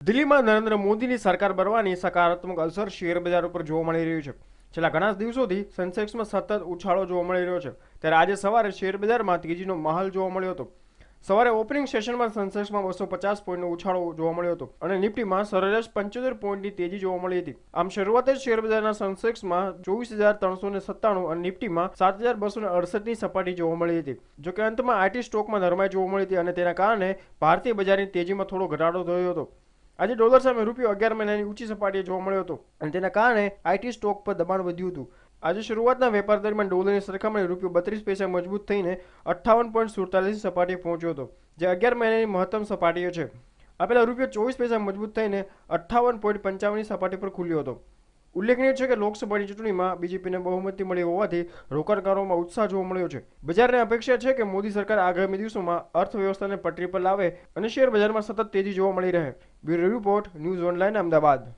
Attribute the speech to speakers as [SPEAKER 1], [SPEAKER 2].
[SPEAKER 1] દિલ્હીમાં નરેન્દ્ર મોદીની સરકાર બનવાની સકારાત્મક અસર શેર બજાર ઉપર જોવા મળી રહ્યું છે. છેલ્લા ઘણા દિવસોથી સેન્સેક્સમાં સતત ઉછાળો જોવા મળી રહ્યો છે. ત્યારે આજે સવારે શેર બજારમાં તેજીનો માહોલ જોવા મળ્યો હતો. સવારે ઓપનિંગ સેશનમાં સેન્સેક્સમાં 250 પોઈન્ટનો ઉછાળો જોવા મળ્યો હતો અને નિફ્ટીમાં સરેરાશ 75 પોઈન્ટની તેજી જોવા મળી હતી. આમ શરૂઆતે જ શેર બજારના સેન્સેક્સમાં 24,397 અને નિફ્ટીમાં 7,268ની સપાટી જોવા મળી હતી. જોકે અંતમાં આઈટી સ્ટોકમાં નરમાઈ જોવા મળી હતી અને તેના કારણે ભારતીય બજારની તેજીમાં થોડો ઘટાડો થયો હતો. આજે ડોલર સામે રૂપિયો 11 મહિનાની ઊંચી સપાટીએ જોવા મળ્યો હતો અને તેના કારણે આઈટી સ્ટોક પર દબાણ વધ્યું હતું. આજે શરૂઆતના વેપાર દરમિયાન ડોલરની સરખામણીએ રૂપિયો 32 પૈસા મજબૂત થઈને 58.47 સપાટીએ પહોંચ્યો હતો, જે 11 મહિનાની મહત્તમ સપાટીઓ છે. આ પહેલા રૂપિયો 24 પૈસા મજબૂત થઈને 58.55ની સપાટી પર ખુલ્યો હતો. ઉલ્લેખનીય છે કે લોકસભાની ચૂંટણીમાં બીજેપીને બહુમતી મળી હોવાથી રોકાણકારોમાં ઉત્સાહ જોવા મળ્યો છે. બજારની અપેક્ષા છે કે મોદી સરકાર આગામી દિવસોમાં અર્થવ્યવસ્થાને પટરી પર લાવે અને શેર બજારમાં સતત તેજી જોવા મળી રહે. Bureau report, news online, Ahmedabad.